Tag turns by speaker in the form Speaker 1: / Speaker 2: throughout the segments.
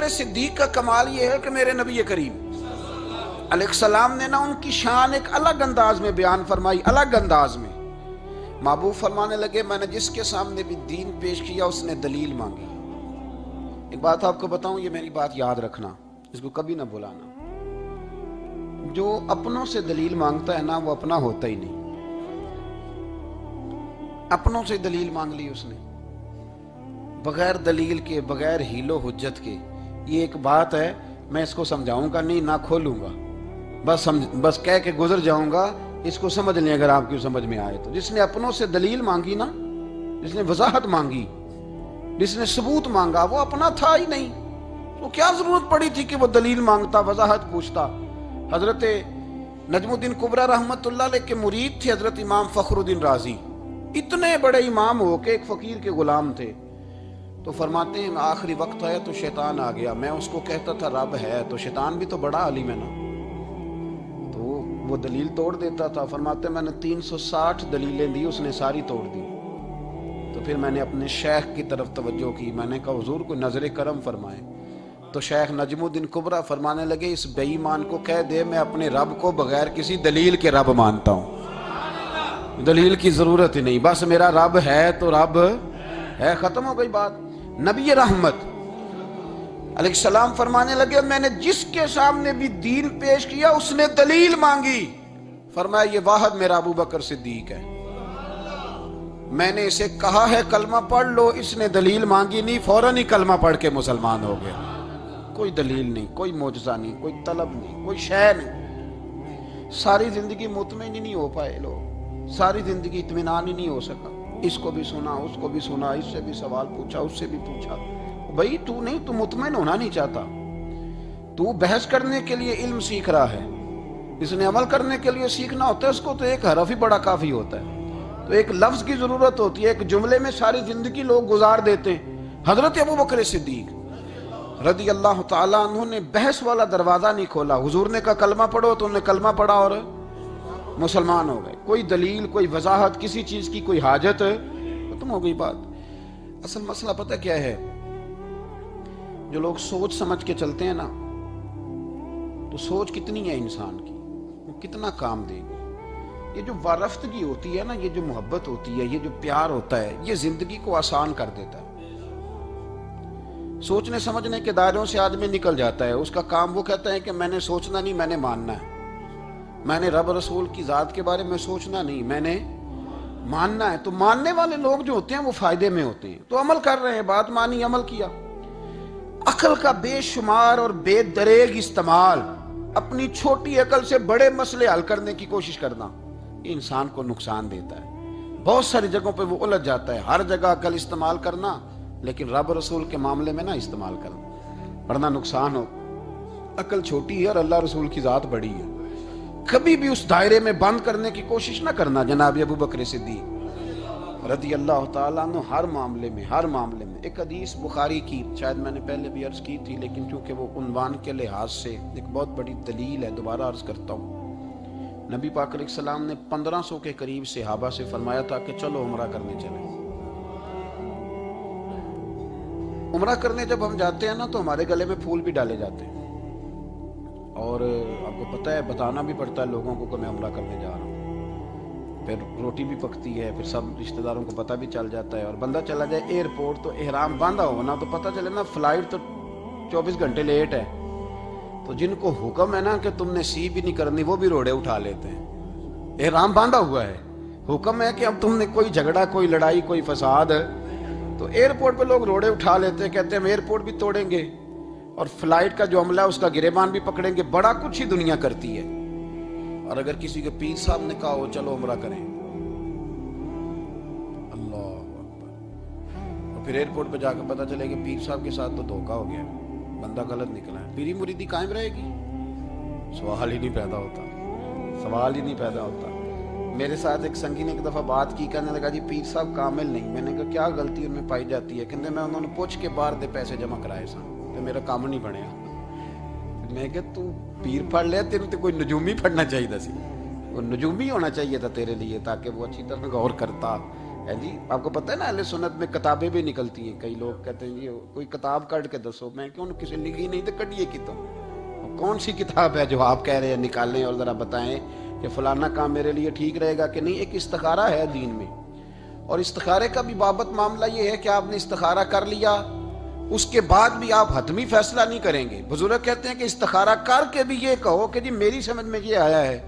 Speaker 1: بکر صدیق کا کمال یہ ہے کہ میرے نبی کریم علیہ السلام نے نا ان کی شان ایک الگ انداز میں بیان فرمائی، الگ انداز میں۔ محبوب فرمانے لگے میں نے جس کے سامنے بھی دین پیش کیا اس نے دلیل مانگی۔ ایک بات آپ کو بتاؤں، یہ میری بات یاد رکھنا، اس کو کبھی نہ بھلانا، جو اپنوں سے دلیل مانگتا ہے نا وہ اپنا ہوتا ہی نہیں۔ اپنوں سے دلیل مانگ لی اس نے، بغیر دلیل کے، بغیر حیل و حجت کے۔ یہ ایک بات ہے، میں اس کو سمجھاؤں گا نہیں، نہ کھولوں گا، بس کہہ کے گزر جاؤں گا، اس کو سمجھ لیں اگر آپ کی سمجھ میں آئے تو۔ جس نے اپنوں سے دلیل مانگی نا، جس نے وضاحت مانگی، جس نے ثبوت مانگا، وہ اپنا تھا ہی نہیں، تو کیا ضرورت پڑی تھی کہ وہ دلیل مانگتا، وضاحت پوچھتا۔ حضرت نجم الدین کبریٰ رحمت اللہ علیہ کے مرید تھے حضرت امام فخر الدین رازی، اتنے بڑے امام ہو کے ایک فقیر کے غلام تھے۔ تو فرماتے ہیں آخری وقت آیا تو شیطان آ گیا، میں اس کو کہتا تھا رب ہے، تو شیطان بھی تو بڑا عالم ہے نا، تو وہ دلیل توڑ دیتا تھا۔ فرماتے ہیں میں نے 360 دلیلیں دی، اس نے ساری توڑ دی۔ تو پھر میں نے اپنے شیخ کی طرف توجہ کی، میں نے کہا حضور کو نظر کرم فرمائے۔ تو شیخ نجم الدین کبریٰ فرمانے لگے اس بے ایمان کو کہہ دے میں اپنے رب کو بغیر کسی دلیل کے رب مانتا ہوں، دلیل کی ضرورت ہی نہیں، بس میرا رب ہے تو رب ہے، ختم ہو گئی بات۔ نبی رحمت علیہ السلام فرمانے لگے میں نے جس کے سامنے بھی دین پیش کیا اس نے دلیل مانگی، فرمایا یہ واحد میرا ابو بکر صدیق ہے۔ میں نے اسے کہا ہے کلمہ پڑھ لو، اس نے دلیل مانگی نہیں، فوراً ہی کلمہ پڑھ کے مسلمان ہو گیا۔ کوئی دلیل نہیں، کوئی معجزہ نہیں، کوئی طلب نہیں، کوئی شے نہیں۔ ساری زندگی مطمئن ہی نہیں ہو پائے لوگ، ساری زندگی اطمینان ہی نہیں ہو سکا، اس کو بھی سنا، اس کو بھی سنا، اس سے بھی سوال پوچھا، اس سے بھی پوچھا۔ بھائی تو نہیں، تو مطمئن ہونا نہیں چاہتا، تو بحث کرنے کے لیے علم سیکھ رہا ہے، اس نے عمل کرنے کے لیے سیکھنا ہوتا ہے، اس کو تو ایک حرف ہی بڑا کافی ہوتا ہے، تو ایک لفظ کی ضرورت ہوتی ہے، ایک جملے میں ساری زندگی لوگ گزار دیتے ہیں۔ حضرت ابو بکر صدیق رضی اللہ تعالیٰ عنہ نے بحث والا دروازہ نہیں کھولا، حضور نے کہا کلمہ پڑھو تو انہوں نے کلمہ پڑھا اور مسلمان ہو گئے۔ کوئی دلیل، کوئی وضاحت، کسی چیز کی کوئی حاجت، ختم ہو گئی بات۔ اصل مسئلہ پتہ کیا ہے، جو لوگ سوچ سمجھ کے چلتے ہیں نا، تو سوچ کتنی ہے انسان کی، وہ کتنا کام دے گی۔ یہ جو وارفتگی ہوتی ہے نا، یہ جو محبت ہوتی ہے، یہ جو پیار ہوتا ہے، یہ زندگی کو آسان کر دیتا ہے۔ سوچنے سمجھنے کے دائروں سے آدمی نکل جاتا ہے، اس کا کام وہ کہتا ہے کہ میں نے سوچنا نہیں، میں نے ماننا ہے، میں نے رب رسول کی ذات کے بارے میں سوچنا نہیں، میں نے ماننا ہے۔ تو ماننے والے لوگ جو ہوتے ہیں وہ فائدے میں ہوتے ہیں، تو عمل کر رہے ہیں، بات مانی، عمل کیا۔ عقل کا بے شمار اور بے دریغ استعمال، اپنی چھوٹی عقل سے بڑے مسئلے حل کرنے کی کوشش کرنا، یہ انسان کو نقصان دیتا ہے۔ بہت ساری جگہوں پہ وہ الجھ جاتا ہے۔ ہر جگہ عقل استعمال کرنا، لیکن رب رسول کے معاملے میں نہ استعمال کرنا، ورنہ نقصان ہو۔ عقل چھوٹی ہے اور اللہ رسول کی ذات بڑی ہے، کبھی بھی اس دائرے میں بند کرنے کی کوشش نہ کرنا۔ جناب ابو بکر صدیق رضی اللہ تعالیٰ عنہ ہر معاملے میں، ہر معاملے میں۔ ایک حدیث بخاری کی، شاید میں نے پہلے بھی عرض کی تھی، لیکن چونکہ وہ عنوان کے لحاظ سے ایک بہت بڑی دلیل ہے، دوبارہ عرض کرتا ہوں۔ نبی پاک علیہ السلام نے 1500 کے قریب صحابہ سے فرمایا تھا کہ چلو عمرہ کرنے چلیں۔ عمرہ کرنے جب ہم جاتے ہیں نا تو ہمارے گلے میں پھول بھی ڈالے جاتے ہیں، اور آپ کو پتہ ہے بتانا بھی پڑتا ہے لوگوں کو کہ میں عمرہ کرنے جا رہا ہوں۔ پھر روٹی بھی پکتی ہے، پھر سب رشتہ داروں کو پتہ بھی چل جاتا ہے، اور بندہ چلا جائے ایئرپورٹ تو احرام باندھا ہو نا، تو پتہ چلے نا فلائٹ تو 24 گھنٹے لیٹ ہے، تو جن کو حکم ہے نا کہ تم نے سی بھی نہیں کرنی، وہ بھی روڑے اٹھا لیتے ہیں۔ احرام باندھا ہوا ہے، حکم ہے کہ اب تم نے کوئی جھگڑا، کوئی لڑائی، کوئی فساد ہے، تو ایئرپورٹ پہ لوگ روڑے اٹھا لیتے ہیں، کہتے ہیں ہم ایئرپورٹ بھی توڑیں گے اور فلائٹ کا جو عملہ ہے اس کا گریبان بھی پکڑیں گے۔ بڑا کچھ ہی دنیا کرتی ہے۔ اور اگر کسی کے پیر صاحب نے کہا ہو چلو عمرہ کریں، اللہ اکبر، اور پھر ایئرپورٹ پہ جا کے پتہ چلے کہ پیر صاحب کے ساتھ تو دھوکہ ہو گیا، بندہ غلط نکلا ہے، پیری مریدی قائم رہے گی؟ سوال ہی نہیں پیدا ہوتا، سوال ہی نہیں پیدا ہوتا۔ میرے ساتھ ایک سنگی نے ایک دفعہ بات کی، کہنے لگا جی پیر صاحب کامل نہیں۔ میں نے کہا کیا غلطی ان میں پائی جاتی ہے؟ کہنے میں انہوں نے پوچھ کے باہر دے پیسے جمع کرائے سن تو میرا کام نہیں بنیا۔ میں کہ تو پیر پڑھ لیا، تیرے تو کوئی نجومی پڑھنا چاہیے تھا، سی وہ نجومی ہونا چاہیے تھا تیرے لیے، تاکہ وہ اچھی طرح غور کرتا، جی آپ کو پتہ ہے نا اہل سنت میں کتابیں بھی نکلتی ہیں. کئی لوگ کہتے ہیں جی کوئی کتاب کٹ کے دسو. میں کیوں کسی لکھی نہیں تو کٹیے کی تو کون سی کتاب ہے جو آپ کہہ رہے ہیں نکالیں اور ذرا بتائیں کہ فلانا کام میرے لیے ٹھیک رہے گا کہ نہیں. ایک استخارہ ہے دین میں, اور استخارے کا بھی بابت معاملہ یہ ہے کہ آپ نے استخارہ کر لیا, اس کے بعد بھی آپ حتمی فیصلہ نہیں کریں گے. بزرگ کہتے ہیں کہ استخارہ کر کے بھی یہ کہو کہ جی میری سمجھ میں یہ آیا ہے,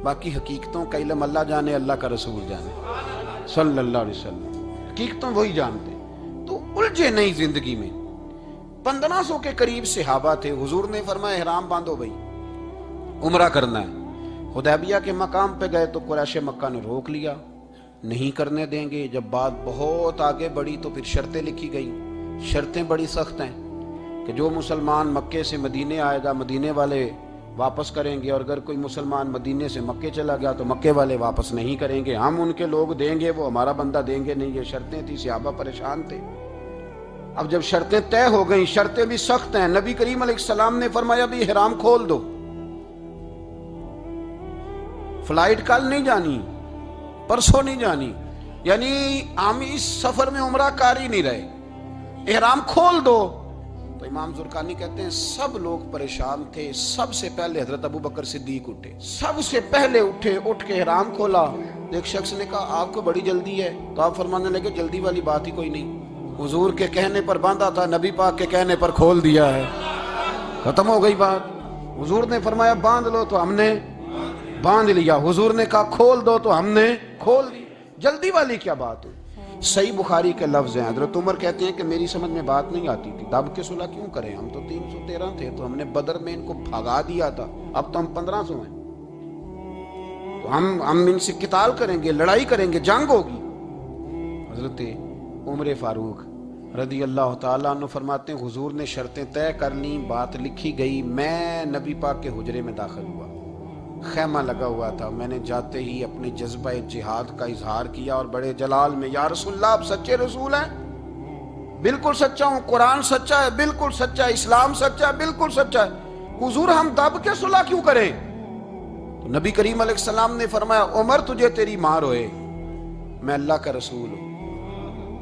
Speaker 1: باقی حقیقتوں کا علم اللہ جانے, اللہ کا رسول جانے صلی اللہ علیہ وسلم. حقیقتوں وہی جانتے. تو الجھے نہیں زندگی میں. 1500 کے قریب صحابہ تھے. حضور نے فرمایا احرام باندھو بھائی, عمرہ کرنا ہے. حدیبیہ کے مقام پہ گئے تو قریش مکہ نے روک لیا, نہیں کرنے دیں گے. جب بات بہت آگے بڑھی تو پھر شرطیں لکھی گئیں. شرطیں بڑی سخت ہیں کہ جو مسلمان مکے سے مدینے آئے گا مدینے والے واپس کریں گے, اور اگر کوئی مسلمان مدینے سے مکے چلا گیا تو مکے والے واپس نہیں کریں گے. ہم ان کے لوگ دیں گے, وہ ہمارا بندہ دیں گے نہیں. یہ شرطیں تھی. صحابہ پریشان تھے. اب جب شرطیں طے ہو گئیں, شرطیں بھی سخت ہیں, نبی کریم علیہ السلام نے فرمایا بھی احرام کھول دو, فلائٹ کل نہیں جانی, پرسوں نہیں جانی, یعنی ہم اس سفر میں عمرہ کر ہی نہیں رہے, احرام کھول دو. تو امام زرقانی کہتے ہیں سب لوگ پریشان تھے. سب سے پہلے حضرت ابو بکر صدیق اٹھے, سب سے پہلے اٹھے, اٹھ کے احرام کھولا. ایک شخص نے کہا آپ کو بڑی جلدی ہے, تو آپ فرمانے لگے جلدی والی بات ہی کوئی نہیں, حضور کے کہنے پر باندھا تھا, نبی پاک کے کہنے پر کھول دیا ہے, ختم ہو گئی بات. حضور نے فرمایا باندھ لو تو ہم نے باندھ لیا, حضور نے کہا کھول دو تو ہم نے کھول دی. جلدی والی کیا بات ہوئی. صحیح بخاری کے لفظ ہیں. حضرت عمر کہتے ہیں کہ میری سمجھ میں بات نہیں آتی تھی, دب کے صلح کیوں کریں, ہم تو 313 تھے, تو ہم نے بدر میں ان کو بھگا دیا تھا, اب تو ہم 1500 ہیں, تو ہم ان سے قتال کریں گے, لڑائی کریں گے, جنگ ہوگی. حضرت عمر فاروق رضی اللہ تعالیٰ عنہ فرماتے ہیں حضور نے شرطیں طے کر لیں, بات لکھی گئی. میں نبی پاک کے حجرے میں داخل ہوا, خیمہ لگا ہوا تھا. میں نے جاتے ہی اپنے جذبہ جہاد کا اظہار کیا اور بڑے جلال میں, یا رسول اللہ آپ سچے رسول ہیں؟ بالکل سچا ہوں. قرآن سچا ہے؟ بالکل سچا ہے. اسلام سچا ہے؟ بالکل سچا ہے. حضور ہم دب کے صلح کیوں کریں؟ تو نبی کریم علیہ السلام نے فرمایا عمر تجھے تیری ماں روئے, میں اللہ کا رسول ہوں,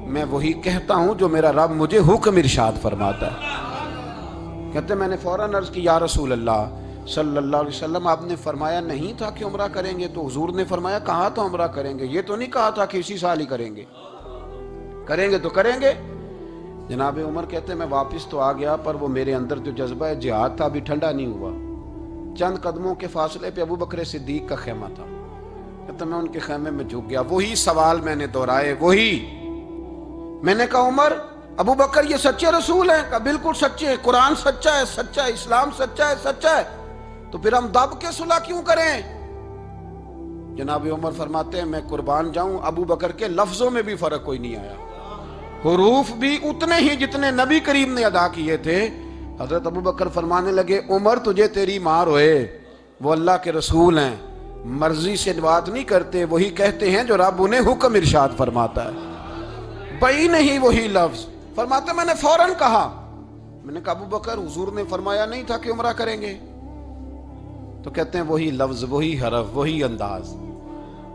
Speaker 1: میں وہی کہتا ہوں جو میرا رب مجھے حکم ارشاد فرماتا ہے. کہتے میں نے فوراً عرض کی یا رسول اللہ صلی اللہ علیہ وسلم آپ نے فرمایا نہیں تھا کہ عمرہ کریں گے؟ تو حضور نے فرمایا کہا تو عمرہ کریں گے, یہ تو نہیں کہا تھا کہ اسی سال ہی کریں گے. کریں گے تو کریں گے. جناب عمر کہتے میں واپس تو آ گیا, پر وہ میرے اندر جو جذبہ جہاد تھا ابھی ٹھنڈا نہیں ہوا. چند قدموں کے فاصلے پہ ابو بکر صدیق کا خیمہ تھا. کہتے میں ان کے خیمے میں جھک گیا. وہی سوال میں نے دہرائے, وہی میں نے کہا عمر ابو بکر یہ سچے رسول ہیں؟ کہا بالکل سچے, قرآن سچا ہے, سچا ہے, اسلام سچا ہے, سچا ہے, تو پھر ہم دب کے صلح کیوں کریں؟ جناب عمر فرماتے ہیں میں قربان جاؤں ابو بکر کے لفظوں میں بھی فرق کوئی نہیں آیا, حروف بھی اتنے ہی جتنے نبی کریم نے ادا کیے تھے. حضرت ابو بکر فرمانے لگے عمر تجھے تیری ماں روئے, وہ اللہ کے رسول ہیں, مرضی سے بات نہیں کرتے, وہی کہتے ہیں جو رب انہیں حکم ارشاد فرماتا ہے. بئی نہیں وہی لفظ. فرماتے میں نے فوراً کہا, میں نے کہا ابو بکر حضور نے فرمایا نہیں تھا کہ عمرہ کریں گے؟ تو کہتے ہیں وہی لفظ, وہی حرف, وہی انداز,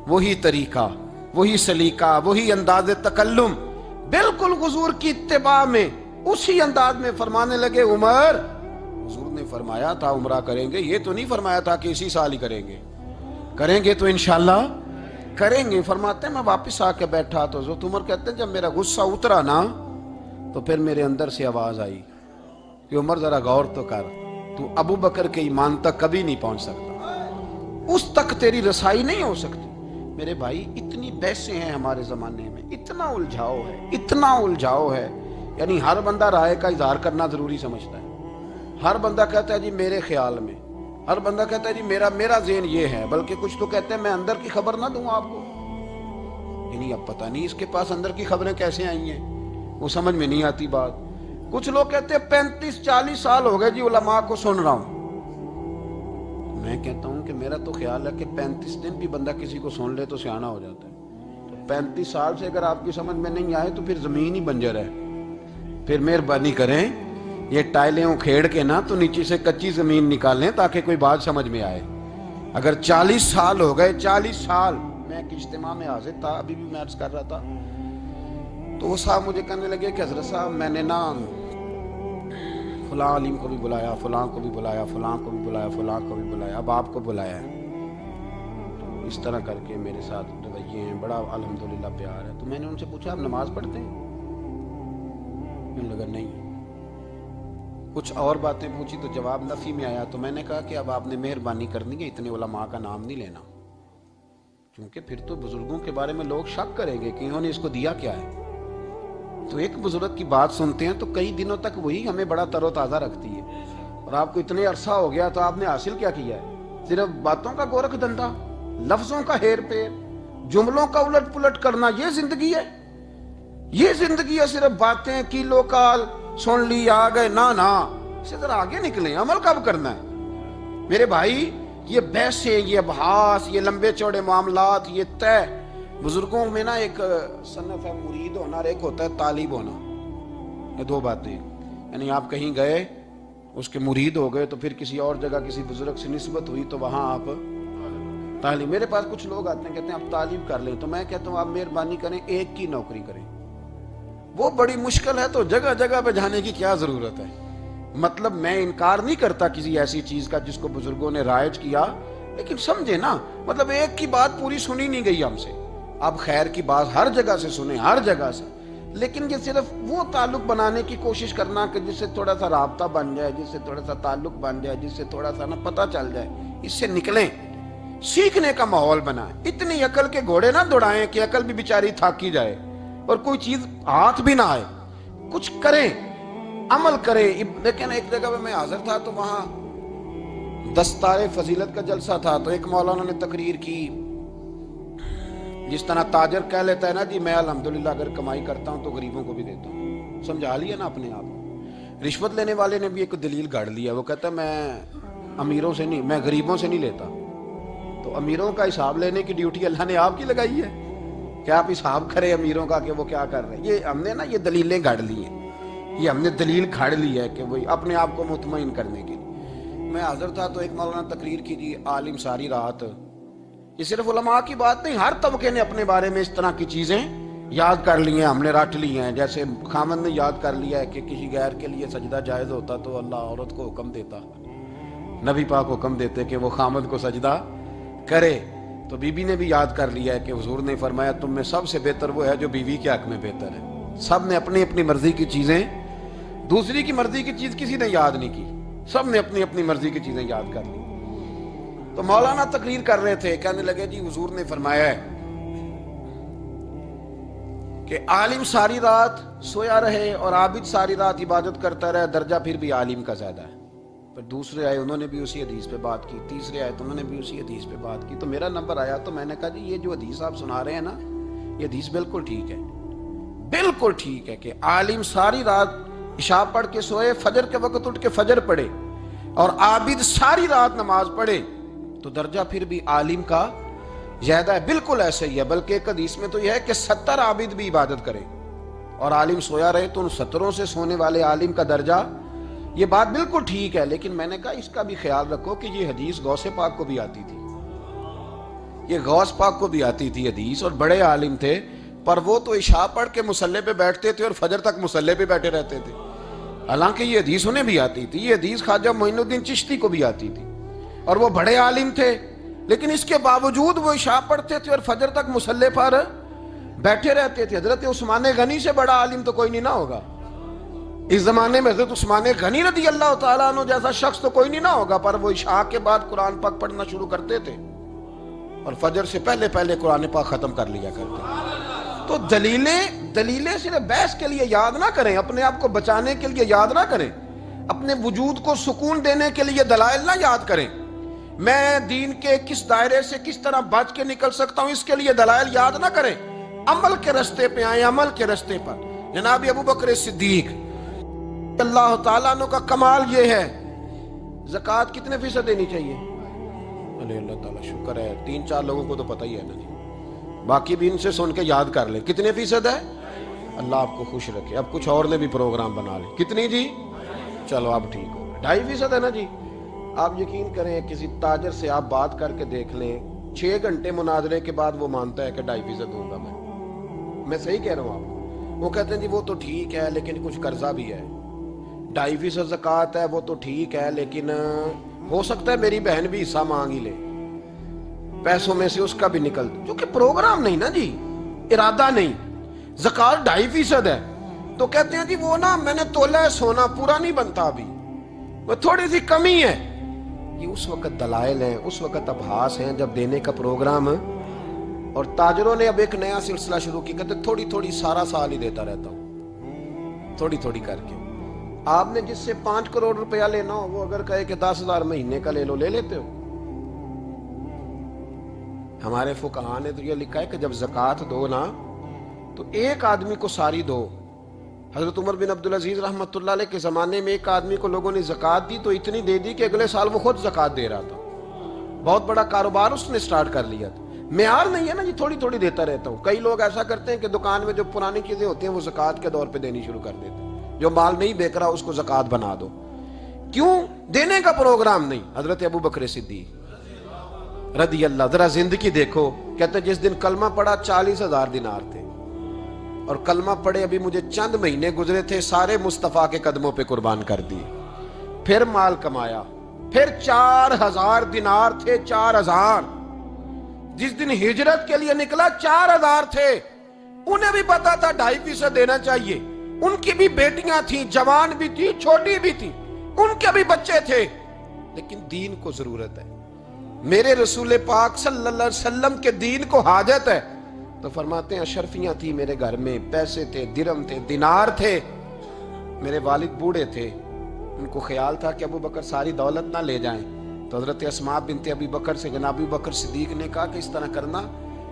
Speaker 1: وہی طریقہ, وہی سلیقہ, وہی انداز تکلم, بالکل حضور کی اتباع میں اسی انداز میں فرمانے لگے عمر حضور نے فرمایا تھا عمرہ کریں گے, یہ تو نہیں فرمایا تھا کہ اسی سال ہی کریں گے, کریں گے تو انشاءاللہ کریں گے. فرماتے ہیں میں واپس آ کے بیٹھا تو حضرت عمر کہتے ہیں جب میرا غصہ اترا نا تو پھر میرے اندر سے آواز آئی کہ عمر ذرا غور تو کر, تو ابو بکر کے ایمان تک کبھی نہیں پہنچ سکتا, اس تک تیری رسائی نہیں ہو سکتی. میرے بھائی اتنی بحثیں ہیں ہمارے زمانے میں, اتنا الجھاؤ ہے, اتنا الجھاؤ ہے, یعنی ہر بندہ رائے کا اظہار کرنا ضروری سمجھتا ہے. ہر بندہ کہتا ہے جی میرے خیال میں, ہر بندہ کہتا ہے جی میرا ذہن یہ ہے, بلکہ کچھ تو کہتے ہیں میں اندر کی خبر نہ دوں آپ کو. یعنی اب پتہ نہیں اس کے پاس اندر کی خبریں کیسے آئی ہیں, وہ سمجھ میں نہیں آتی بات. کچھ لوگ کہتے ہیں 35-40 سال ہو گئے جی علماء کو سن رہا ہوں. میں کہتا ہوں کہ میرا تو خیال ہے کہ 35 دن بھی بندہ کسی کو سن لے تو سیانا ہو جاتا ہے. تو 35 سال سے اگر آپ کی سمجھ میں نہیں آئے تو پھر زمین ہی بنجر ہے. پھر مہربانی کریں یہ ٹائلیں کھیڑ کے نا تو نیچے سے کچی زمین نکالیں تاکہ کوئی بات سمجھ میں آئے. اگر 40 سال ہو گئے, 40 سال, میں ایک اجتماع میں حاضر تھا, ابھی بھی میں عرض کر رہا تھا, تو وہ صاحب مجھے کہنے لگے کہ حضرت صاحب میں نے نا فلاں عالم کو بھی بلایا، فلاں کو بھی بلایا، فلاں کو بھی بلایا، فلاں کو بھی بلایا، اب آپ کو بلایا ہے، تو اس طرح کر کے میرے ساتھ رویے ہیں، بڑا الحمدللہ پیار ہے۔ تو میں نے ان سے پوچھا آپ نماز پڑھتے ہیں؟ انہوں نے لگا نہیں۔ کچھ اور باتیں پوچھی تو جواب نفی میں آیا، تو میں نے کہا کہ اب آپ نے مہربانی کرنی ہے، اتنے علماء کا نام نہیں لینا، کیونکہ پھر تو بزرگوں کے بارے میں لوگ شک کریں گے کہ انہوں نے اس کو دیا کیا ہے۔ تو ایک بزرگ کی بات سنتے ہیں تو کئی دنوں تک وہی ہمیں بڑا تر و تازہ رکھتی ہے، اور آپ کو اتنے عرصہ ہو گیا تو آپ نے حاصل کیا کیا ہے؟ صرف باتوں کا گورکھ دھندا، لفظوں کا ہیر پھیر، جملوں کا الٹ پلٹ کرنا، یہ زندگی ہے؟ یہ زندگی ہے صرف باتیں کیلو کال سن لی آ گئے؟ نہ اس سے ذرا آگے نکلیں، عمل کب کرنا ہے میرے بھائی؟ یہ بحثیں، یہ ابحاث، یہ لمبے چوڑے معاملات، یہ طے۔ بزرگوں میں نا ایک صنف ہے مرید ہونا اور ایک ہوتا ہے طالب ہونا، یہ دو باتیں، یعنی آپ کہیں گئے اس کے مرید ہو گئے تو پھر کسی اور جگہ کسی بزرگ سے نسبت ہوئی تو وہاں آپ طالب۔ میرے پاس کچھ لوگ آتے ہیں کہتے ہیں آپ طالب کر لیں، تو میں کہتا ہوں آپ مہربانی کریں ایک کی نوکری کریں، وہ بڑی مشکل ہے، تو جگہ جگہ پہ جانے کی کیا ضرورت ہے؟ مطلب میں انکار نہیں کرتا کسی ایسی چیز کا جس کو بزرگوں نے رائج کیا، لیکن سمجھے نا، مطلب ایک کی بات پوری سنی نہیں گئی ہم سے، آپ خیر کی بات ہر جگہ سے سنیں، ہر جگہ سے، لیکن یہ صرف وہ تعلق بنانے کی کوشش کرنا کہ جس سے تھوڑا سا رابطہ بن جائے، جس سے تھوڑا سا تعلق بن جائے، جس سے تھوڑا سا نا پتہ چل جائے، اس سے نکلیں، سیکھنے کا ماحول بنائیں۔ اتنی عقل کے گھوڑے نہ دوڑائیں کہ عقل بھی بیچاری تھاکی جائے اور کوئی چیز ہاتھ بھی نہ آئے، کچھ کریں، عمل کریں۔ لیکن ایک جگہ پہ میں حاضر تھا تو وہاں دستار فضیلت کا جلسہ تھا، تو ایک مولانا نے تقریر کی، جس طرح تاجر کہہ لیتا ہے نا جی میں الحمدللہ اگر کمائی کرتا ہوں تو غریبوں کو بھی دیتا ہوں، سمجھا لیا نا اپنے آپ۔ رشوت لینے والے نے بھی ایک دلیل گاڑ لیا، وہ کہتا ہے میں امیروں سے نہیں، میں غریبوں سے نہیں لیتا، تو امیروں کا حساب لینے کی ڈیوٹی اللہ نے آپ کی لگائی ہے کہ آپ حساب کریں امیروں کا کہ وہ کیا کر رہے ہیں۔ یہ ہم نے نا یہ دلیلیں گاڑ لی ہیں، یہ ہم نے دلیل گھاڑ لی ہے کہ وہی اپنے آپ کو مطمئن کرنے کے لیے۔ میں حاضر تھا تو ایک مولانا تقریر کی جی عالم ساری رات، یہ صرف علماء کی بات نہیں، ہر طبقے نے اپنے بارے میں اس طرح کی چیزیں یاد کر لی ہیں، ہم نے رٹ لی ہیں۔ جیسے خامد نے یاد کر لیا ہے کہ کسی غیر کے لیے سجدہ جائز ہوتا تو اللہ عورت کو حکم دیتا، نبی پاک حکم دیتے کہ وہ خامد کو سجدہ کرے، تو بی بی نے بھی یاد کر لیا ہے کہ حضور نے فرمایا تم میں سب سے بہتر وہ ہے جو بیوی کے حق میں بہتر ہے۔ سب نے اپنی اپنی مرضی کی چیزیں، دوسری کی مرضی کی چیز کسی نے یاد نہیں کی، سب نے اپنی اپنی مرضی کی چیزیں یاد کر لی۔ تو مولانا تقریر کر رہے تھے، کہنے لگے جی حضور نے فرمایا ہے کہ عالم ساری رات سویا رہے اور عابد ساری رات عبادت کرتا رہے، درجہ پھر بھی عالم کا زیادہ ہے۔ پھر دوسرے آئے انہوں نے بھی اسی حدیث پہ بات کی، تیسرے آئے تو انہوں نے بھی اسی حدیث پہ بات کی، تو میرا نمبر آیا تو میں نے کہا جی یہ جو حدیث آپ سنا رہے ہیں نا، یہ حدیث بالکل ٹھیک ہے، بالکل ٹھیک ہے کہ عالم ساری رات عشاء پڑھ کے سوئے، فجر کے وقت اٹھ کے فجر پڑھے، اور عابد ساری رات نماز پڑھے، تو درجہ پھر بھی عالم کا زیادہ ہے۔ بالکل ایسے ہی ہے، بلکہ ایک حدیث میں تو یہ ہے کہ 70 عابد بھی عبادت کرے اور عالم سویا رہے، تو ان 70 سے سونے والے عالم کا درجہ، یہ بات بالکل ٹھیک ہے۔ لیکن میں نے کہا اس کا بھی خیال رکھو کہ یہ حدیث غوث پاک کو بھی آتی تھی، یہ غوث پاک کو بھی آتی تھی حدیث، اور بڑے عالم تھے، پر وہ تو عشاء پڑھ کے مصلے پہ بیٹھتے تھے اور فجر تک مصلے پہ بیٹھے رہتے تھے، حالانکہ یہ حدیث انہیں بھی آتی تھی، یہ حدیث خواجہ معین الدین چشتی کو بھی آتی تھی، اور وہ بڑے عالم تھے، لیکن اس کے باوجود وہ عشاء پڑھتے تھے اور فجر تک مصلے پر بیٹھے رہتے تھے۔ حضرت عثمان غنی سے بڑا عالم تو کوئی نہیں نہ ہوگا اس زمانے میں، حضرت عثمان غنی رضی اللہ تعالیٰ عنہ جیسا شخص تو کوئی نہیں نہ ہوگا، پر وہ عشاء کے بعد قرآن پاک پڑھنا شروع کرتے تھے اور فجر سے پہلے پہلے قرآن پاک ختم کر لیا کرتے تھے۔ تو دلیلیں صرف بحث کے لیے یاد نہ کریں، اپنے آپ کو بچانے کے لیے یاد نہ کریں، اپنے وجود کو سکون دینے کے لیے دلائل نہ یاد کریں۔ میں دین کے کس دائرے سے کس طرح بچ کے نکل سکتا ہوں، اس کے لیے دلائل یاد نہ کریں، عمل کے رستے پہ آئیں، عمل کے رستے پر۔ جناب ابو بکر صدیق اللہ تعالیٰ عنہ کا کمال یہ ہے، زکوٰۃ کتنے فیصد دینی چاہیے؟ اللہ تعالیٰ شکر ہے 3-4 لوگوں کو تو پتہ ہی ہے نا جی، باقی بھی ان سے سن کے یاد کر لیں کتنے فیصد ہے۔ اللہ آپ کو خوش رکھے۔ اب کچھ اور نے بھی پروگرام بنا لے، کتنی جی؟ چلو اب ٹھیک ہو گیا، 2.5% ہے نا جی۔ آپ یقین کریں کسی تاجر سے آپ بات کر کے دیکھ لیں، 6 گھنٹے مناظرے کے بعد وہ مانتا ہے کہ 2.5% دوں گا میں صحیح کہہ رہا ہوں آپ کو۔ وہ کہتے ہیں جی وہ تو ٹھیک ہے لیکن کچھ قرضہ بھی ہے، 2.5% زکوٰۃ ہے وہ تو ٹھیک ہے لیکن ہو سکتا ہے میری بہن بھی حصہ مانگ ہی لے، پیسوں میں سے اس کا بھی نکل، کیونکہ پروگرام نہیں نا جی، ارادہ نہیں، زکوٰۃ 2.5% ہے تو کہتے ہیں جی وہ نا میں نے تولا ہے سونا پورا نہیں بنتا ابھی، وہ تھوڑی سی کمی ہے۔ یہ اس وقت دلائل ہیں، اس وقت ابحاث ہیں جب دینے کا پروگرام، اور تاجروں نے اب ایک نیا سلسلہ شروع کی، کہتے تھوڑی تھوڑی سارا سال ہی دیتا رہتا ہوں، تھوڑی تھوڑی کر کے۔ آپ نے جس سے 5 کروڑ روپیہ لینا ہو، وہ اگر کہے کہ 10,000 مہینے کا لے لو، لے لیتے ہو۔ ہمارے فقہاء نے تو یہ لکھا ہے کہ جب زکوٰۃ دو نا تو ایک آدمی کو ساری دو۔ حضرت عمر بن عبدالعزیز رحمۃ اللہ علیہ کے زمانے میں ایک آدمی کو لوگوں نے زکوٰۃ دی تو اتنی دے دی کہ اگلے سال وہ خود زکوٰۃ دے رہا تھا، بہت بڑا کاروبار اس نے سٹارٹ کر لیا تھا۔ معیار نہیں ہے نا جی تھوڑی تھوڑی دیتا رہتا ہوں، کئی لوگ ایسا کرتے ہیں کہ دکان میں جو پرانی چیزیں ہوتی ہیں وہ زکوٰۃ کے دور پہ دینی شروع کر دیتے ہیں، جو مال نہیں بیک رہا اس کو زکوٰۃ بنا دو، کیوں؟ دینے کا پروگرام نہیں۔ حضرت ابو بکر صدیق رضی اللہ، ذرا زندگی دیکھو، کہتے جس دن کلمہ پڑا 40,000 دینار تھے، اور کلمہ پڑے ابھی مجھے چند مہینے گزرے تھے، سارے مصطفیٰ کے قدموں پہ قربان کر دیے، پھر مال کمایا، پھر 4,000 دینار تھے، 4,000۔ جس دن ہجرت کے لیے نکلا 4,000 تھے، انہیں بھی پتا تھا 2.5% دینا چاہیے، ان کی بھی بیٹیاں تھیں، جوان بھی تھی، چھوٹی بھی تھی، ان کے بھی بچے تھے، لیکن دین کو ضرورت ہے، میرے رسول پاک صلی اللہ علیہ وسلم کے دین کو حاجت ہے، تو فرماتے ہیں اشرفیاں تھی میرے گھر میں، پیسے تھے، درم تھے، دینار تھے، میرے والد بوڑھے تھے، ان کو خیال تھا کہ ابو بکر ساری دولت نہ لے جائیں، تو حضرت اسماء بنت ابی بکر سے جناب ابو بکر صدیق نے کہا کہ اس طرح کرنا،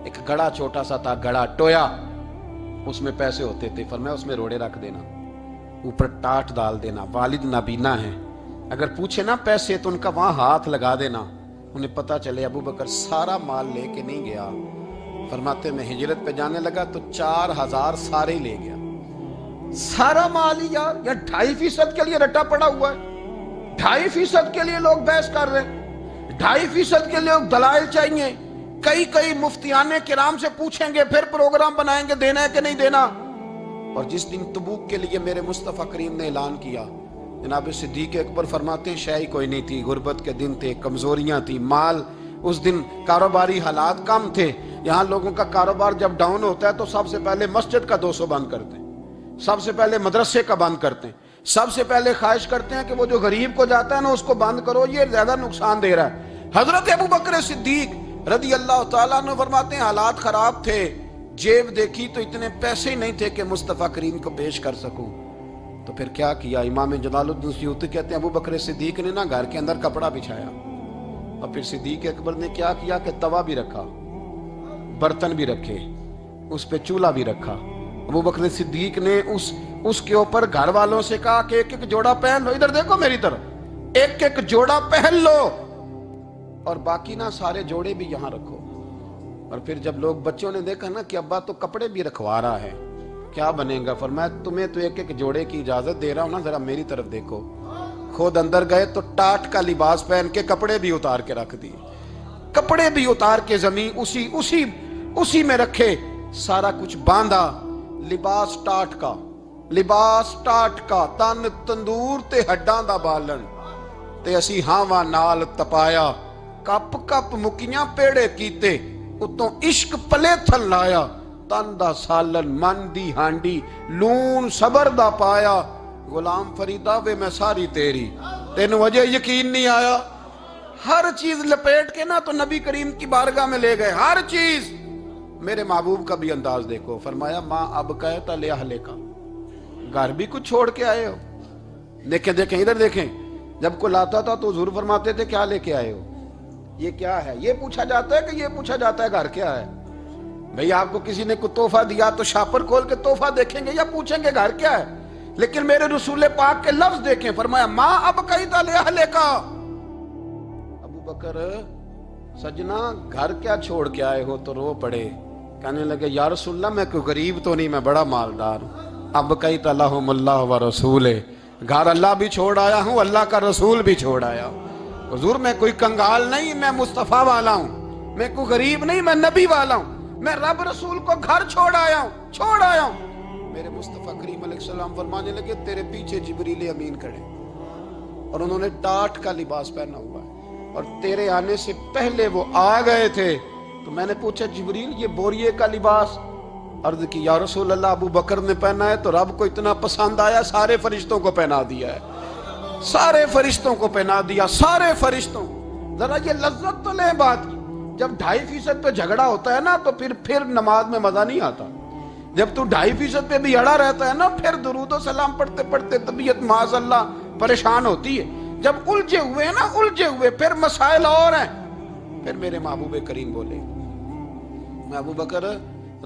Speaker 1: ایک گڑا چھوٹا سا تھا، گڑا ٹویا، اس میں پیسے ہوتے تھے، فرمایا اس میں روڑے رکھ دینا، اوپر ٹاٹ ڈال دینا، والد نابینا ہے، اگر پوچھے نا پیسے تو ان کا وہاں ہاتھ لگا دینا، انہیں پتا چلے ابو بکر سارا مال لے کے نہیں گیا۔ فرماتے میں ہجرت پہ جانے لگا تو 4,000 سارے ہی لے گیا، سارا مال ہی یار، یا 2.5% کے لیے رٹا پڑا ہوا ہے، 2.5% کے لیے لوگ بحث کر رہے ہیں، 2.5% کے لیے دلائل چاہیے، کئی مفتیان کرام سے پوچھیں گے، پھر پروگرام بنائیں گے دینا ہے کہ نہیں دینا۔ اور جس دن تبوک کے لیے میرے مصطفیٰ کریم نے اعلان کیا، جناب صدیق اکبر فرماتے ہیں شے کوئی نہیں تھی، غربت کے دن تھے، کمزوریاں تھی، مال اس دن کاروباری حالات کم تھے، یہاں لوگوں کا کاروبار جب ڈاؤن ہوتا ہے تو سب سے پہلے مسجد کا 200 بند کرتے ہیں، سب سے پہلے مدرسے کا بند کرتے ہیں، سب سے پہلے خواہش کرتے ہیں کہ وہ جو غریب کو جاتا ہے نا اس کو بند کرو، یہ زیادہ نقصان دے رہا ہے۔ حضرت ابو بکر صدیق رضی اللہ تعالیٰ عنہ فرماتے ہیں حالات خراب تھے، جیب دیکھی تو اتنے پیسے ہی نہیں تھے کہ مصطفیٰ کریم کو پیش کر سکوں، تو پھر کیا کیا؟ امام جلال الدین سیوطی کہتے ہیں ابو بکر صدیق نے نا گھر کے اندر کپڑا بچھایا، اور پھر صدیق اکبر نے کیا کیا کہ توا بھی رکھا، برتن بھی رکھے، اس پہ چولہا بھی رکھا۔ ابو بکر صدیق نے اس کے اوپر گھر والوں سے کہا کہ ایک ایک جوڑا پہن لو، ادھر دیکھو میری طرف، ایک ایک جوڑا پہن لو، اور باقی نا سارے جوڑے بھی یہاں رکھو۔ اور پھر جب لوگ بچوں نے دیکھا نا کہ ابا تو کپڑے بھی رکھوا رہا ہے، کیا بنے گا؟ فرمایا تمہیں تو ایک ایک جوڑے کی اجازت دے رہا ہوں نا، ذرا میری طرف دیکھو۔ خود اندر گئے تو ٹاٹ کا لباس پہن کے کپڑے بھی اتار کے رکھ دیے، کپڑے بھی اتار کے زمین اسی میں رکھے، سارا کچھ باندھا، لباس ٹاٹ کا، تن تندور تے ہڈاں دا بالن، تے اسی ہاواں نال تپایا، کپ کپ مکیاں پیڑے کیتے، اتوں عشق پلے تھن لایا، تن دا سالن، من دی ہانڈی، لون صبر دا پایا، غلام فریدہ وے میں ساری تیری، تینوں وجہ یقین نہیں آیا؟ ہر چیز لپیٹ کے نا تو نبی کریم کی بارگاہ میں لے گئے، ہر چیز۔ میرے محبوب کا بھی انداز دیکھو، فرمایا ماں اب کہتا لے اہلے کا، گھر بھی کچھ چھوڑ کے آئے ہو؟ دیکھیں ادھر دیکھیں، جب کو لاتا تھا تو حضور فرماتے تھے کیا لے کے آئے ہو؟ یہ کیا ہے؟ یہ پوچھا جاتا ہے کہ یہ پوچھا جاتا ہے گھر کیا ہے؟ بھئی آپ کو کسی نے کوئی تحفہ دیا تو شاپر کھول کے تحفہ دیکھیں گے یا پوچھیں گے گھر کیا ہے؟ لیکن میرے رسول پاک کے لفظ دیکھیں، فرمایا ماں اب کہتا لے اہلے کا۔ ابو بکر سجنا گھر کیا چھوڑ کے آئے ہو؟ تو رو پڑے، کہنے لگے یا رسول اللہ میں کوئی غریب تو نہیں، میں بڑا مالدار ہوں۔ اب کہتا لہم اللہ و رسولہ، گھر اللہ بھی چھوڑ آیا ہوں، اللہ کا رسول بھی چھوڑ آیا ہوں۔ حضور میں کوئی کنگال نہیں، میں مصطفیٰ والا ہوں، میں کوئی غریب نہیں، میں نبی والا ہوں، میں رب رسول کو گھر چھوڑ آیا ہوں۔ میرے مصطفیٰ کریم علیہ السلام فرمانے لگے تیرے پیچھے جبریل امین کھڑے اور انہوں نے ٹاٹ کا لباس پہنا ہوا ہے اور تیرے آنے سے پہلے وہ آ گئے تھے. تو میں نے پوچھا جبریل یہ بوریے کا لباس؟ عرض کی یا رسول اللہ ابو بکر نے پہنا ہے تو رب کو اتنا پسند آیا سارے فرشتوں کو پہنا دیا ہے, سارے فرشتوں کو پہنا دیا, سارے فرشتوں. ذرا یہ لذت تو لے بات کی. جب 2.5% پہ جھگڑا ہوتا ہے نا تو پھر نماز میں مزہ نہیں آتا. جب تو 2.5% پہ بھی اڑا رہتا ہے نا پھر درود و سلام پڑھتے پڑھتے طبیعت معاذ اللہ پریشان ہوتی ہے. جب الجھے ہوئے نا الجھے ہوئے پھر مسائل اور ہیں. پھر میرے محبوب کریم بولے میں ابو بکر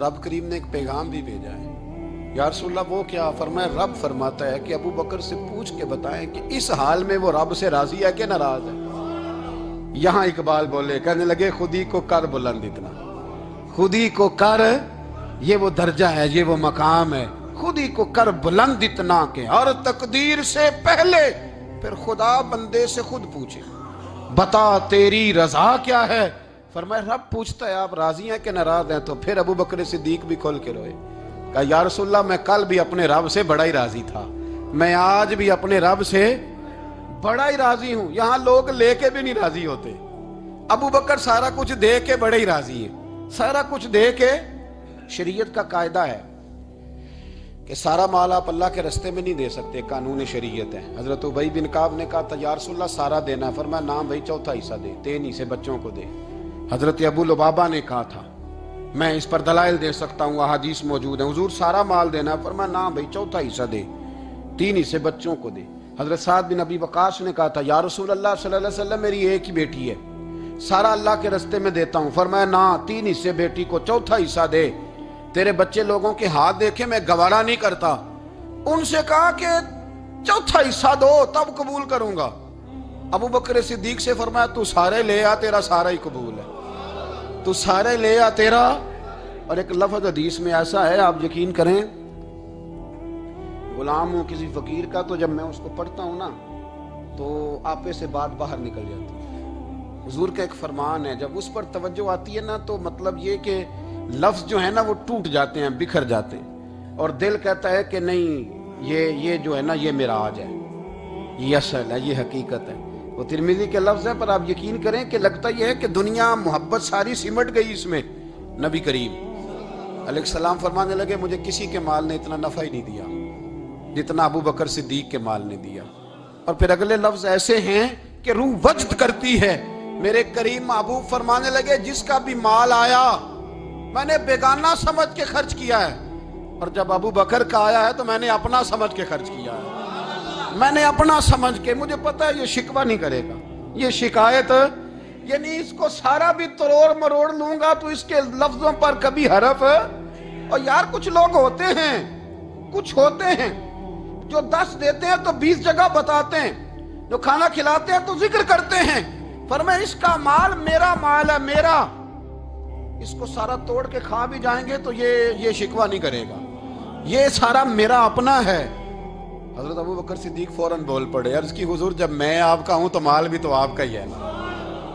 Speaker 1: رب کریم نے ایک پیغام بھی بھیجا ہے. یا رسول اللہ وہ کیا؟ فرمایا رب فرماتا ہے کہ ابو بکر سے پوچھ کے بتائیں کہ اس حال میں وہ رب سے راضی ہے کہ ناراض ہے. یہاں اقبال بولے کہنے لگے خود ہی کو کر بلند اتنا, خود ہی کو کر, یہ وہ درجہ ہے یہ وہ مقام ہے, خود ہی کو کر بلند اتنا کہ ہر تقدیر سے پہلے پھر خدا بندے سے خود پوچھے بتا تیری رضا کیا ہے. فرمایا رب پوچھتا ہے آپ راضی ہیں کہ ناراض ہیں. تو پھر ابو بکر صدیق بھی کھول کے روئے, کہا یا رسول اللہ میں کل بھی اپنے رب سے بڑا ہی راضی تھا, میں آج بھی اپنے رب سے بڑا ہی راضی ہوں. یہاں لوگ لے کے بھی نہیں راضی ہوتے. ابو بکر سارا کچھ دے کے بڑے ہی راضی ہیں, سارا کچھ دے کے. شریعت کا قاعدہ ہے کہ سارا مال آپ اللہ کے رستے میں نہیں دے سکتے, قانون شریعت ہے. حضرت ابی بن کعب نے کہا تھا یا رسول اللہ سارا دینا ہے. فرمایا نام بھائی چوتھا حصہ دے, 3 حصے بچوں کو دے. حضرت ابو لبابہ نے کہا تھا میں اس پر دلائل دے سکتا ہوں, احادیث موجود ہیں, حضور سارا مال دینا ہے. فرمایا نام بھائی چوتھا حصہ دے, 3 حصے بچوں کو دے. حضرت سعد بن ابی وقاص نے کہا تھا یا رسول اللہ صلی اللہ علیہ وسلم میری ایک ہی بیٹی ہے, سارا اللہ کے رستے میں دیتا ہوں. فرمایا نہ, 3 حصے بیٹی کو, چوتھا حصہ دے. تیرے بچے لوگوں کے ہاتھ دیکھے میں گوارا نہیں کرتا. ان سے کہا کہ چوتھا حصہ دو تب قبول کروں گا. ابو بکر صدیق سے فرمایا تو سارے لے آ, تیرا سارا ہی قبول ہے, تو سارے لے آ تیرا. اور ایک لفظ حدیث میں ایسا ہے آپ یقین کریں, غلام ہوں کسی فقیر کا تو جب میں اس کو پڑھتا ہوں نا تو آپے سے بات باہر نکل جاتی ہے. حضور کا ایک فرمان ہے جب اس پر توجہ آتی ہے نا تو مطلب یہ کہ لفظ جو ہے نا وہ ٹوٹ جاتے ہیں, بکھر جاتے ہیں, اور دل کہتا ہے کہ نہیں یہ جو ہے نا یہ معراج ہے, یہ اصل ہے, یہ حقیقت ہے. وہ ترمذی کے لفظ ہے پر آپ یقین کریں کہ لگتا یہ ہے کہ دنیا محبت ساری سمٹ گئی اس میں. نبی کریم علیہ السلام فرمانے لگے مجھے کسی کے مال نے اتنا نفع ہی نہیں دیا جتنا ابو بکر صدیق کے مال نے دیا. اور پھر اگلے لفظ ایسے ہیں کہ روح وجد کرتی ہے. میرے کریم محبوب فرمانے لگے جس کا بھی مال آیا میں نے بیگانہ سمجھ کے خرچ کیا ہے, اور جب ابو بکر کا آیا ہے تو میں نے اپنا سمجھ کے خرچ کیا ہے, میں نے اپنا سمجھ کے. مجھے پتا ہے یہ شکوہ نہیں کرے گا, یہ شکایت یعنی اس کو سارا بھی تروڑ مروڑ لوں گا تو اس کے لفظوں پر کبھی حرف. اور یار کچھ لوگ ہوتے ہیں, کچھ ہوتے ہیں جو 10 دیتے ہیں تو 20 جگہ بتاتے ہیں, جو کھانا کھلاتے ہیں تو ذکر کرتے ہیں. فرمایا اس کا مال میرا مال ہے, میرا, اس کو سارا توڑ کے کھا بھی جائیں گے تو یہ شکوہ نہیں کرے گا, یہ سارا میرا اپنا ہے. حضرت ابو بکر صدیق فوراً بول پڑے, عرض کی حضور جب میں آپ کا ہوں تو مال بھی تو آپ کا ہی ہے نا.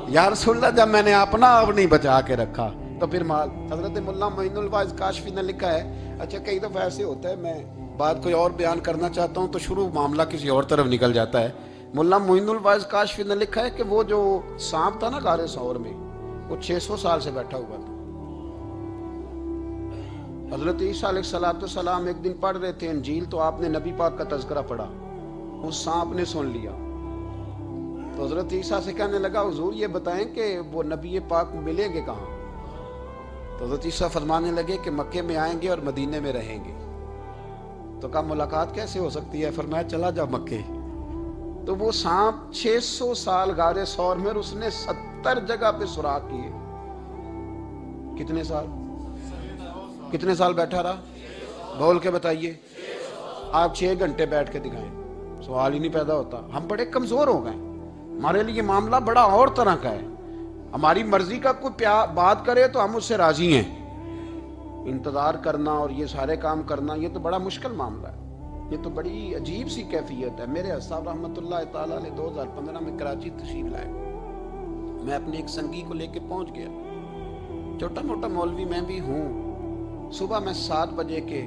Speaker 1: یا رسول اللہ جب میں نے اپنا آپ نہیں بچا کے رکھا تو پھر مال. حضرت مولانا معین الواعظ کاشفی نے لکھا ہے, اچھا کئی دفعہ ایسے ہوتا ہے میں بات کوئی اور بیان کرنا چاہتا ہوں تو شروع معاملہ کسی اور طرف نکل جاتا ہے. مولانا معین الواعظ کاشفی نے لکھا ہے کہ وہ جو سانپ تھا نا غار ثور میں وہ 600 سال سے بیٹھا ہوا تھا. حضرت عیسیٰ علیہ السلام ایک دن پڑھ رہے تھے انجیل تو آپ نے نبی پاک کا تذکرہ پڑھا, اس سانپ نے سن لیا. تو حضرت عیسیٰ سے کہنے لگا حضور یہ بتائیں کہ وہ نبی پاک ملیں گے کہاں. تو حضرت عیسیٰ فرمانے لگے کہ مکے میں آئیں گے اور مدینے میں رہیں گے. تو کہا ملاقات کیسے ہو سکتی ہے؟ فرمایا چلا جاؤ مکے. تو وہ سانپ 600 سال غار ثور میں, اس نے 70 جگہ پہ سوراخ کیے. کتنے سال بیٹھا رہا؟ بول کے بتائیے. آپ 6 گھنٹے بیٹھ کے دکھائیں, سوال ہی نہیں پیدا ہوتا. ہم بڑے کمزور ہو گئے, ہمارے لیے معاملہ بڑا اور طرح کا ہے. ہماری مرضی کا کوئی بات کرے تو ہم اس سے راضی ہیں. انتظار کرنا اور یہ سارے کام کرنا یہ تو بڑا مشکل معاملہ ہے, یہ تو بڑی عجیب سی کیفیت ہے. میرے صاحب رحمۃ اللہ تعالیٰ نے 2015 میں کراچی تشریف لائے. میں اپنے ایک سنگی کو لے کے پہنچ گیا, چھوٹا موٹا مولوی میں بھی ہوں. صبح میں 7 بجے کے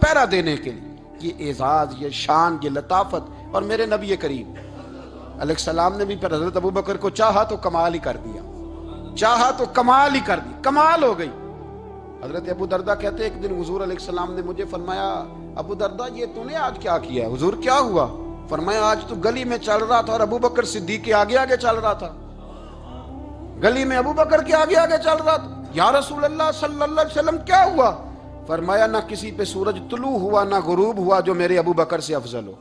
Speaker 1: پہرا دینے کے لیے. یہ اعزاز، یہ شان، یہ لطافت. اور میرے نبی کریم علیہ السلام نے بھی پھر حضرت ابوبکر کو چاہا تو کمال ہی کر دیا، چاہا تو کمال ہی کر دی، کمال ہو گئی. حضرت ابو دردہ کہتے ایک دن حضور علیہ السلام نے مجھے فرمایا ابو دردہ یہ تو نے آج کیا کیا ہے؟ حضور کیا ہوا؟ فرمایا آج تو گلی میں چل رہا تھا اور ابوبکر صدیق کے آگے آگے چل رہا تھا، گلی میں ابوبکر کے آگے آگے چل رہا تھا. یا رسول اللہ صلی اللہ علیہ وسلم کیا ہوا؟ فرمایا نہ کسی پہ سورج طلوع ہوا نہ غروب ہوا جو میرے ابوبکر سے افضل ہو.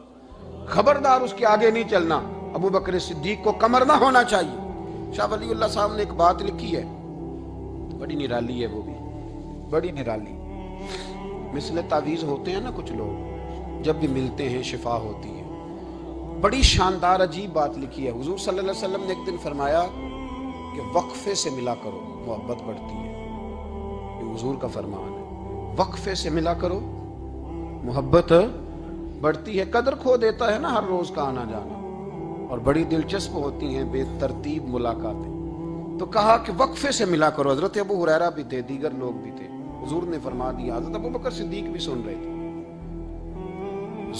Speaker 1: خبردار اس کے آگے نہیں چلنا، ابوبکر صدیق کو کمر نہ ہونا چاہیے. شاہ ولی اللہ صاحب نے ایک بات لکھی ہے، بڑی نرالی ہے، وہ بھی بڑی نرالی. مثل تعویذ ہوتے ہیں نا کچھ لوگ، جب بھی ملتے ہیں شفا ہوتی ہے. بڑی شاندار عجیب بات لکھی ہے. حضور صلی اللہ علیہ وسلم نے ایک دن فرمایا کہ وقفے سے ملا کرو محبت بڑھتی ہے. یہ حضور کا فرمان ہے، وقفے سے ملا کرو محبت بڑھتی ہے. قدر کھو دیتا ہے نا ہر روز کا آنا جانا، اور بڑی دلچسپ ہوتی ہیں بے ترتیب ملاقاتیں. تو کہا کہ وقفے سے ملا کرو. حضرت ابو ہریرہ بھی تھے، دیگر لوگ بھی تھے. حضور نے فرما دیا. حضرت ابوبکر صدیق بھی سن رہے تھے.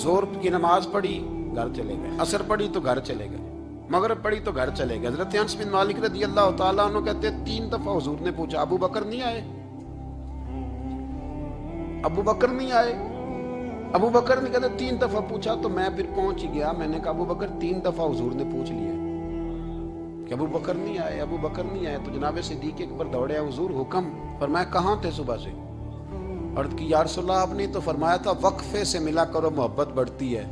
Speaker 1: زور کی نماز پڑھی گھر چلے گئے، عصر پڑھی تو گھر چلے گئے، مغرب پڑھی تو گھر چلے گئے. حضرت انس بن مالک رضی اللہ تعالیٰ عنہ کہتے 3 دفعہ حضور نے پوچھا ابو بکر نہیں آئے؟ ابو بکر نہیں آئے؟ ابو بکر نے کہتے 3 دفعہ پوچھا. تو میں پھر پہنچ گیا، میں نے کہا ابو بکر 3 دفعہ حضور نے پوچھ لیا کہ ابو بکر نہیں آئے، ابو بکر نہیں آئے. تو جناب صدیق اکبر دوڑے، حضور حکم. فرمایا کہاں تھے صبح سے؟ عرض کی یا رسول اللہ آپ نے تو فرمایا تھا وقفے سے ملا کرو محبت بڑھتی ہے.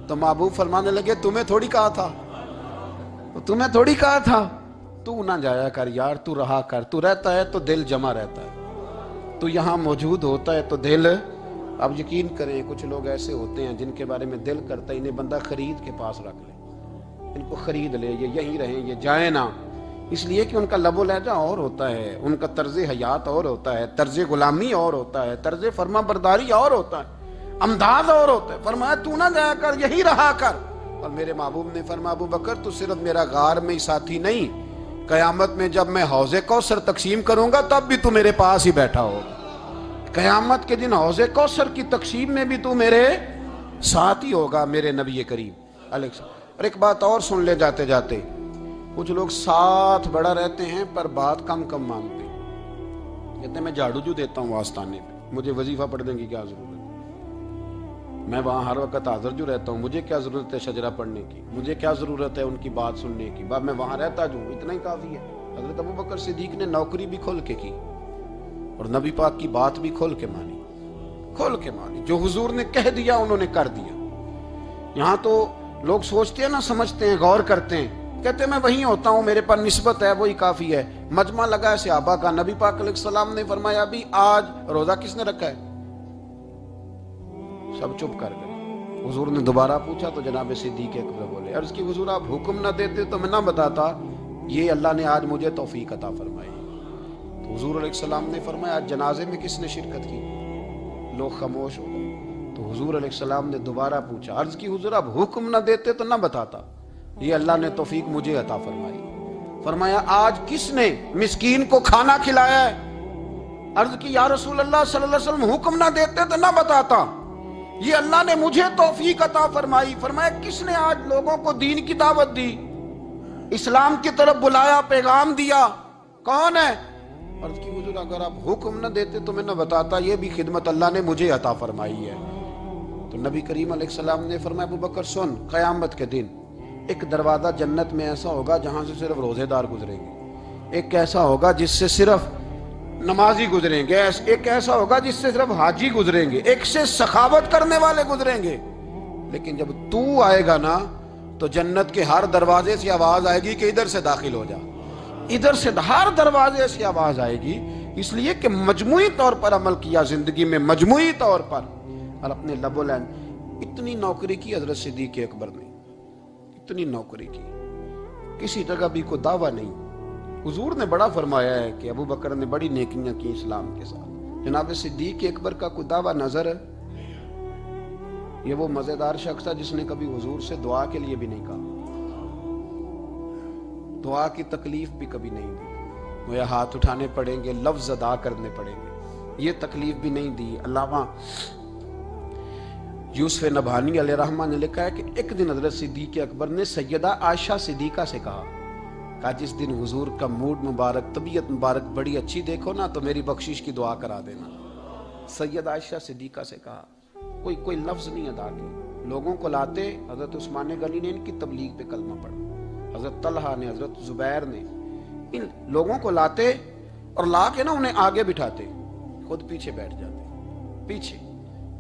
Speaker 1: تو محبوب فرمانے لگے تمہیں تھوڑی کہا تھا، تمہیں تھوڑی کہا تھا. تو نہ جایا کر یار، تو رہا کر. تو رہتا ہے تو دل جمع رہتا ہے، تو یہاں موجود ہوتا ہے تو دل. اب یقین کریں کچھ لوگ ایسے ہوتے ہیں جن کے بارے میں دل کرتا ہے انہیں بندہ خرید کے پاس رکھ لے، ان کو خرید لے، یہ یہیں رہیں، یہ جائیں نہ. اس لیے کہ ان کا لب و لہجہ اور ہوتا ہے، ان کا طرز حیات اور ہوتا ہے، طرز غلامی اور ہوتا ہے، طرز فرما برداری اور ہوتا ہے، انداز اور ہوتا ہے. فرمایا تو نہ جایا کر، یہی رہا کر. اور میرے محبوب نے فرمایا ابو بکر تو صرف میرا غار میں ہی ساتھی نہیں، قیامت میں جب میں حوض کوثر تقسیم کروں گا تب بھی تو میرے پاس ہی بیٹھا ہوگا. قیامت کے دن حوض کوثر کی تقسیم میں بھی تو میرے ساتھ ہی ہوگا میرے نبی کریم علیہ السلام. اور ایک بات اور سن لے جاتے جاتے، کچھ لوگ ساتھ بڑا رہتے ہیں پر بات کم کم مانگتے ہیں. کہتے ہیں میں جھاڑو جو دیتا ہوں آستانے پہ، مجھے وظیفہ پڑھنے کی کیا ضرورت ہے؟ میں وہاں ہر وقت حاضر جو رہتا ہوں، مجھے کیا ضرورت ہے شجرہ پڑھنے کی؟ مجھے کیا ضرورت ہے ان کی بات سننے کی؟ میں وہاں رہتا جو اتنا ہی کافی ہے. حضرت ابوبکر صدیق نے نوکری بھی کھول کے کی اور نبی پاک کی بات بھی کھول کے مانی، کھول کے مانی. جو حضور نے کہہ دیا انہوں نے کر دیا. یہاں تو لوگ سوچتے ہیں نہ سمجھتے ہیں، غور کرتے ہیں، کہتے ہیں میں وہیں ہوتا ہوں، میرے پاس نسبت ہے، وہی کافی ہے. مجمع لگا ہے صحابہ کا، نبی پاک علیہ السلام نے فرمایا ابھی آج روزہ کس نے رکھا ہے؟ سب چپ کر گئے. حضور نے دوبارہ پوچھا تو جناب صدیق اکبر بولے عرض کی حضور آپ حکم نہ دیتے تو میں نہ بتاتا، یہ اللہ نے آج مجھے توفیق عطا فرمائی. تو حضور علیہ السلام نے فرمایا آج جنازے میں کس نے شرکت کی؟ لوگ خاموش ہو گئے. تو حضور علیہ السلام نے دوبارہ پوچھا، عرض کی حضور آپ حکم نہ دیتے تو نہ بتاتا، یہ اللہ نے توفیق مجھے عطا فرمائی. فرمایا آج کس نے مسکین کو کھانا کھلایا ہے؟ عرض کی یا رسول اللہ صلی اللہ علیہ وسلم حکم نہ دیتے تو نہ بتاتا، یہ اللہ نے مجھے توفیق عطا فرمائی. فرمایا کس نے آج لوگوں کو دین کی دعوت دی، اسلام کی طرف بلایا، پیغام دیا؟ کون ہے؟ عرض کی حضور اگر آپ حکم نہ دیتے تو میں نہ بتاتا، یہ بھی خدمت اللہ نے مجھے عطا فرمائی ہے. تو نبی کریم علیہ السلام نے فرمایا ابو بکر سن، قیامت کے دن ایک دروازہ جنت میں ایسا ہوگا جہاں سے صرف روزے دار گزریں گے، ایک ایسا ہوگا جس سے صرف نمازی گزریں گے، ایک ایسا ہوگا جس سے صرف حاجی گزریں گے، ایک سے سخاوت کرنے والے گزریں گے. لیکن جب تو آئے گا نا تو جنت کے ہر دروازے سے آواز آئے گی کہ ادھر سے داخل ہو جا، ادھر سے ہر دروازے سے آواز آئے گی. اس لیے کہ مجموعی طور پر عمل کیا زندگی میں، مجموعی طور پر، اور اپنے لب و لہجے. اتنی نوکری کی حضرت صدیق اکبر نے، اتنی نوکری کی، کسی جگہ بھی کوئی دعویٰ نہیں. حضور نے بڑا فرمایا ہے کہ ابو بکر نے بڑی نیکیاں کی اسلام کے ساتھ. جناب صدیق اکبر کا کوئی دعویٰ نظر ہے؟ یہ وہ مزیدار شخص تھا جس نے کبھی حضور سے دعا کے لیے بھی نہیں کہا، دعا کی تکلیف بھی کبھی نہیں دی. وہ ہاتھ اٹھانے پڑیں گے، لفظ ادا کرنے پڑیں گے، یہ تکلیف بھی نہیں دی۔ علامہ یوسف نبہانی علیہ رحمہ نے لکھا ہے کہ ایک دن حضرت صدیق اکبر نے سیدہ عائشہ صدیقہ سے کہا جس دن حضور کا موڈ مبارک، طبیعت مبارک بڑی اچھی دیکھو نا تو میری بخشش کی دعا کرا دینا۔ سیدہ عائشہ صدیقہ سے کہا، کوئی لفظ نہیں ادا کی، لوگوں کو لاتے، حضرت عثمان غنی نے ان کی تبلیغ پہ کلمہ پڑھا، حضرت طلحہ نے، حضرت زبیر نے، ان لوگوں کو لاتے اور لا کے نا انہیں آگے بٹھاتے، خود پیچھے بیٹھ جاتے، پیچھے۔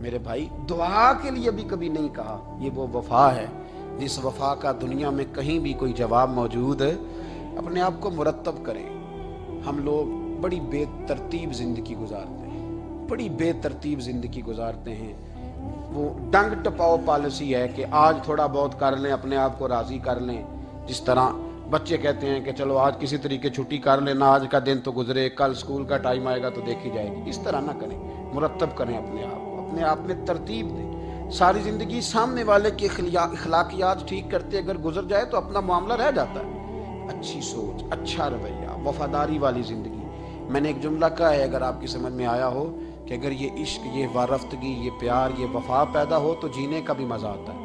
Speaker 1: میرے بھائی دعا کے لیے بھی کبھی نہیں کہا، یہ وہ وفا ہے جس وفا کا دنیا میں کہیں بھی کوئی جواب موجود ہے۔ اپنے آپ کو مرتب کریں۔ ہم لوگ بڑی بے ترتیب زندگی گزارتے ہیں، بڑی بے ترتیب زندگی گزارتے ہیں۔ وہ ڈنگ ٹپاؤ پالیسی ہے کہ آج تھوڑا بہت کر لیں، اپنے آپ کو راضی کر لیں۔ جس طرح بچے کہتے ہیں کہ چلو آج کسی طریقے چھٹی کر لینا، آج کا دن تو گزرے، کل سکول کا ٹائم آئے گا تو دیکھی جائے گی۔ اس طرح نہ کریں، مرتب کریں اپنے آپ کو، اپنے آپ میں ترتیب دیں۔ ساری زندگی سامنے والے کی اخلاقیات ٹھیک کرتے اگر گزر جائے تو اپنا معاملہ رہ جاتا ہے۔ اچھی سوچ، اچھا رویہ، وفاداری والی زندگی۔ میں نے ایک جملہ کہا ہے، اگر آپ کی سمجھ میں آیا ہو، کہ اگر یہ عشق، یہ وارفتگی، یہ پیار، یہ وفا پیدا ہو تو جینے کا بھی مزہ آتا ہے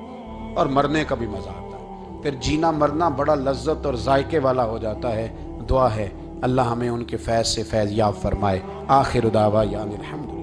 Speaker 1: اور مرنے کا بھی مزہ آتا ہے۔ پھر جینا مرنا بڑا لذت اور ذائقے والا ہو جاتا ہے۔ دعا ہے اللہ ہمیں ان کے فیض سے فیض یاب فرمائے۔ آخر دعوانا الحمد للہ۔